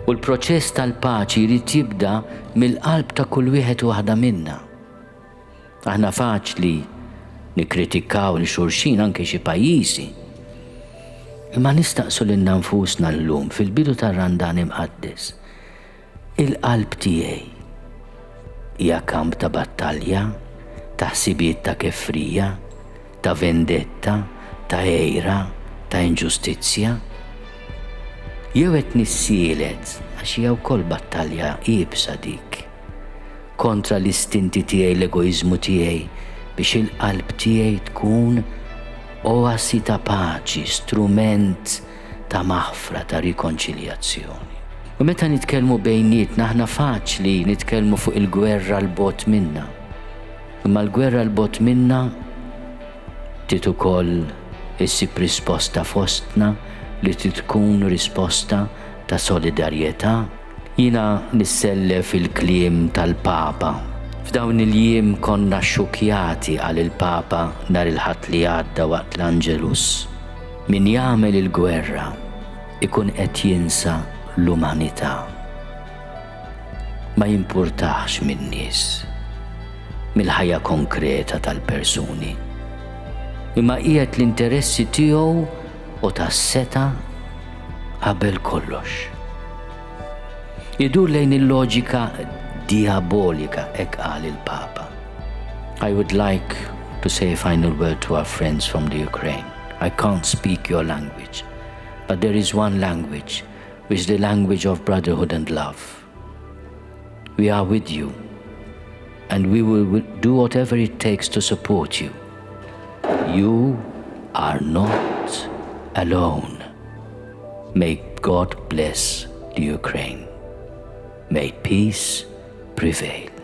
U l-proċess tal-paċi jrid jibda mill-qalb ta' kull wieħed u waħda minna. Aħna faċli nikkritikaw li xulxin anke xi pajjiżi. Imma nistaqsu lil nfusna llum fil-bidu tar-Randan imqaddes. Il-qalb tiegħi hija kamp ta' battalja, ta' ħsibiet ta' kefrija, ta' vendetta, ta' għejra, ta' inġustizzja. Jew qed nissielet għax hija wkoll battalja iebsa dik kontra l-istinti tiegħi, l-egoiżmu tiegħi biex il-qalb tiegħi tkun oasi ta' paċi, strument ta' maħfra, ta' rikonċiljazzjoni. U meta nitkellmu bejnietna aħna faċli nitkellmu fuq il-gwerra l-bot minna. Imma l-gwerra l-bot minna trid ukoll issib risposta fostna li trid tkun risposta ta' solidarjetà. Jiena nissellef il-kliem tal-Papa. F'dawn il-jiem konna xukjati għal il-Papa nhar il-ħadd li għadda waqt l-Angelus. Min jagħmel il-gwerra ikun qed jinsa l-umanità. Ma jimpurtax min-nies, mill-ħajja konkreta tal-persuni. Imma qiegħed l-interessi tiegħu u tas-seta qabel kollox. Idur lejn il-loġika diabolika hekk qal il-Papa. I would like to say a final word to our friends from the Ukraine. I can't speak your language, but there is one language, which is the language of brotherhood and love. We are with you, and we will do whatever it takes to support you. You are not alone. May God bless the Ukraine. May peace prevail.